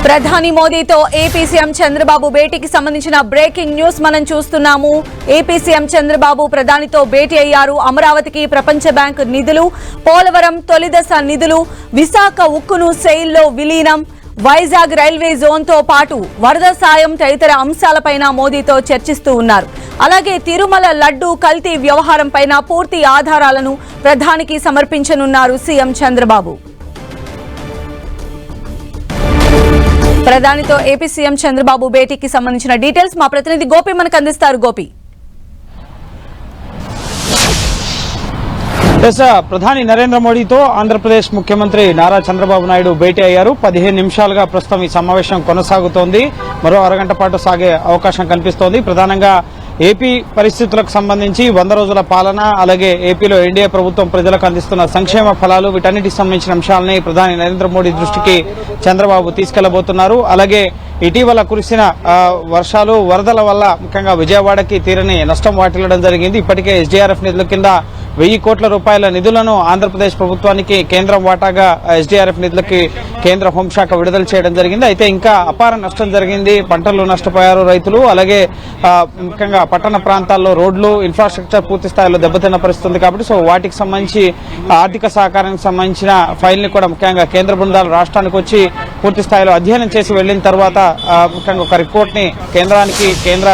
ప్రధాని మోదీతో AP CM Chandrababu భేటీకి సంబంధించిన బ్రేకింగ్ న్యూస్ మనం చూస్తున్నాము. ఏపీ సీఎం చంద్రబాబు ప్రధానితో భేటీ అయ్యారు. అమరావతికి ప్రపంచ బ్యాంక్ నిధులు, పోలవరం తొలిదశ నిధులు, విశాఖ ఉక్కును సెయిల్లో విలీనం, వైజాగ్ రైల్వే జోన్ తో పాటు వరద సాయం తదితర అంశాలపైన మోదీతో చర్చిస్తూ ఉన్నారు. అలాగే తిరుమల లడ్డూ కల్తీ వ్యవహారంపైన పూర్తి ఆధారాలను ప్రధానికి సమర్పించనున్నారు సీఎం చంద్రబాబు. ప్రధానితో ఏపీ సీఎం చంద్రబాబు భేటీకి సంబంధించిన డీటెయిల్స్ మా ప్రతినిధి గోపి మనకు అందిస్తారు. గోపి, ప్రధాని నరేంద్ర మోడీతో ఆంధ్రప్రదేశ్ ముఖ్యమంత్రి నారా చంద్రబాబు నాయుడు భేటీ అయ్యారు. 15 నిమిషాలుగా ప్రస్తుతం ఈ సమావేశం కొనసాగుతోంది. మరో అరగంట పాటు సాగే అవకాశం కనిపిస్తోంది. ప్రధానంగా ఏపీ పరిస్థితులకు సంబంధించి 100 రోజుల పాలన, అలాగే ఏపీలో ఎన్డీఏ ప్రభుత్వం ప్రజలకు అందిస్తున్న సంక్షేమ ఫలాలు, వీటన్నిటికి సంబంధించిన అంశాలని ప్రధాని నరేంద్ర మోడీ దృష్టికి చంద్రబాబు తీసుకెళ్లబోతున్నారు. అలాగే ఇటీవల కురిసిన వర్షాలు, వరదల వల్ల ముఖ్యంగా విజయవాడకి తీరని నష్టం వాటిల్లడం జరిగింది. ఇప్పటికే ఎస్డీఆర్ఎఫ్ నిధుల కింద 1000 కోట్ల రూపాయల నిధులను ఆంధ్రప్రదేశ్ ప్రభుత్వానికి కేంద్రం వాటాగా ఎస్డీఆర్ఎఫ్ నిధులకి కేంద్ర హోంశాఖ విడుదల చేయడం జరిగింది. అయితే ఇంకా అపార నష్టం జరిగింది. పంటలు నష్టపోయారు రైతులు. అలాగే ముఖ్యంగా పట్టణ ప్రాంతాల్లో రోడ్లు, ఇన్ఫ్రాస్ట్రక్చర్ పూర్తి స్థాయిలో దెబ్బతిన్న పరిస్థితుంది. కాబట్టి వాటికి సంబంధించి ఆర్థిక సహకారానికి సంబంధించిన ఫైల్ ని కూడా ముఖ్యంగా కేంద్ర బృందాలు రాష్ట్రానికి వచ్చి పూర్తి స్థాయిలో అధ్యయనం చేసి వెళ్లిన తర్వాత ముఖ్యంగా ఒక రిపోర్ట్ ని కేంద్రానికి కేంద్ర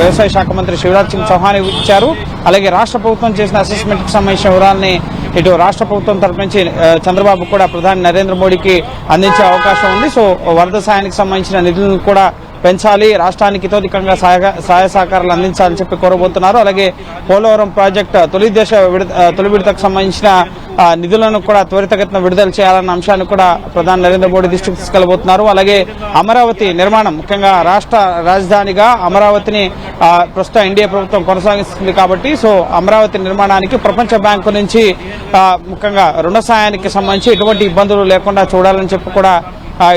వ్యవసాయ శాఖ మంత్రి శివరాజ్ సింగ్ చౌహాన్ ఇచ్చారు. అలాగే రాష్ట్ర ప్రభుత్వం చేసిన అసెస్మెంట్ కి సంబంధించిన వివరాలని ఇటు రాష్ట్ర ప్రభుత్వం తరపు నుంచి చంద్రబాబు కూడా ప్రధాని నరేంద్ర మోడీకి అందించే అవకాశం ఉంది. వరద సాయానికి సంబంధించిన నిధులను కూడా పెంచాలి, రాష్ట్రానికి ఇతోధికంగా సహాయ సహకారాలు అందించాలని చెప్పి కోరబోతున్నారు. అలాగే పోలవరం ప్రాజెక్టు తొలి విడతకు సంబంధించిన నిధులను కూడా త్వరితగతిన విడుదల చేయాలన్న అంశాన్ని కూడా ప్రధాని నరేంద్ర మోడీ దృష్టికి తీసుకెళ్లబోతున్నారు. అలాగే అమరావతి నిర్మాణం, ముఖ్యంగా రాష్ట్ర రాజధానిగా అమరావతిని ప్రస్తుతం ఎన్డీఏ ప్రభుత్వం కొనసాగిస్తుంది. కాబట్టి అమరావతి నిర్మాణానికి ప్రపంచ బ్యాంకు నుంచి ముఖ్యంగా రుణ సాయానికి సంబంధించి ఎటువంటి ఇబ్బందులు లేకుండా చూడాలని చెప్పి కూడా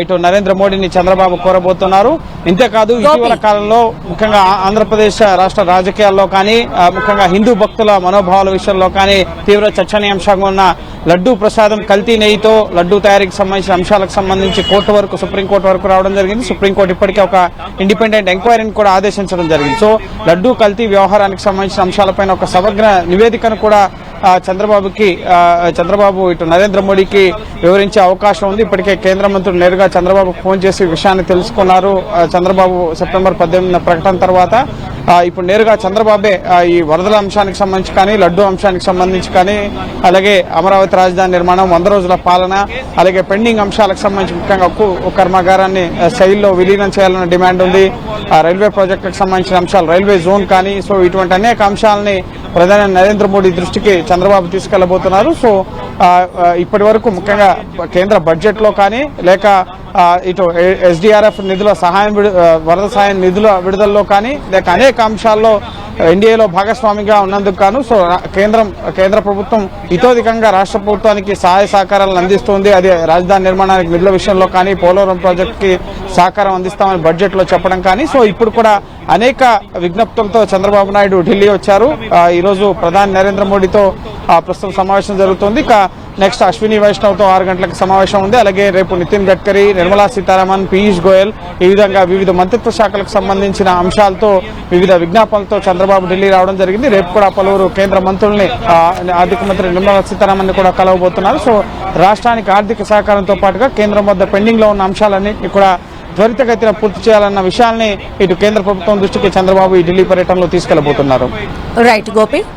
ఇటు నరేంద్ర మోడీని చంద్రబాబు కోరబోతున్నారు. ఇంతేకాదు ఇటీవల కాలంలో ముఖ్యంగా ఆంధ్రప్రదేశ్ రాష్ట్ర రాజకీయాల్లో కానీ, ముఖ్యంగా హిందూ భక్తుల మనోభావాల విషయంలో కానీ తీవ్ర చర్చనీయాంశంగా ఉన్న లడ్డూ ప్రసాదం కల్తీ నెయ్యితో లడ్డూ తయారీకి సంబంధించిన అంశాలకు సంబంధించి సుప్రీంకోర్టు వరకు రావడం జరిగింది. సుప్రీంకోర్టు ఇప్పటికే ఒక ఇండిపెండెంట్ ఎంక్వైరీని కూడా ఆదేశించడం జరిగింది. లడ్డూ కల్తీ వ్యవహారానికి సంబంధించిన అంశాలపైన ఒక సమగ్ర నివేదికను కూడా చంద్రబాబు ఇటు నరేంద్ర మోడీకి వివరించే అవకాశం ఉంది. ఇప్పటికే కేంద్ర మంత్రులు నేరుగా చంద్రబాబు ఫోన్ చేసి విషయాన్ని తెలుసుకున్నారు. చంద్రబాబు సెప్టెంబర్ 18 ప్రకటన తర్వాత ఇప్పుడు నేరుగా చంద్రబాబే ఈ వరదల అంశానికి సంబంధించి కానీ, లడ్డూ అంశానికి సంబంధించి కానీ, అలాగే అమరావతి రాజధాని నిర్మాణం, 100 రోజుల పాలన, అలాగే పెండింగ్ అంశాలకు సంబంధించి ముఖ్యంగా ఉక్కు కర్మాగారాన్ని శైలిలో విలీనం చేయాలన్న డిమాండ్ ఉంది. రైల్వే ప్రాజెక్టులకు సంబంధించిన అంశాలు, రైల్వే జోన్ కానీ, ఇటువంటి అనేక అంశాలని ప్రధాని నరేంద్ర మోడీ దృష్టికి చంద్రబాబు తీసుకెళ్లబోతున్నారు. ఇప్పటి వరకు ముఖ్యంగా కేంద్ర బడ్జెట్ లో కానీ, లేక ఇటు ఎస్డీఆర్ఎఫ్ నిధుల వరద సాయం నిధుల విడుదలలో కానీ, లేక అనేక అంశాల్లో ఎన్డీఏలో భాగస్వామిగా ఉన్నందుకు గాను కేంద్ర ప్రభుత్వం ఇతోధికంగా రాష్ట్ర ప్రభుత్వానికి సహాయ సహకారాలను అందిస్తుంది. అది రాజధాని నిర్మాణానికి నిధుల విషయంలో కానీ, పోలవరం ప్రాజెక్టుకి సహకారం అందిస్తామని బడ్జెట్ లో చెప్పడం కానీ, ఇప్పుడు కూడా అనేక విజ్ఞప్తులతో చంద్రబాబు నాయుడు ఢిల్లీ వచ్చారు. ఈరోజు ప్రధాని నరేంద్ర మోడీతో ప్రస్తుతం సమావేశం జరుగుతోంది. నెక్స్ట్ అశ్విని వైష్ణవ్ తో 6 గంటలకు సమావేశం ఉంది. అలాగే రేపు నితిన్ గడ్కరీ, నిర్మలా సీతారామన్, పీయూష్ గోయల్, ఈ విధంగా వివిధ మంత్రిత్వ శాఖలకు సంబంధించిన అంశాలతో, వివిధ విజ్ఞాపనలతో చంద్రబాబు ఢిల్లీ రావడం జరిగింది. రేపు కూడా పలువురు కేంద్ర మంత్రుల్ని, ఆర్థిక మంత్రి నిర్మలా సీతారామన్ ని కూడా కలవబోతున్నారు. రాష్ట్రానికి ఆర్థిక సహకారంతో పాటుగా కేంద్రం వద్ద పెండింగ్ లో ఉన్న అంశాలన్నింటినీ కూడా త్వరితగతిన పూర్తి చేయాలన్న విషయాల్ని ఇటు కేంద్ర ప్రభుత్వం దృష్టికి చంద్రబాబు ఈ ఢిల్లీ పర్యటనలో తీసుకెళ్లబోతున్నారు. రైట్ గోపి.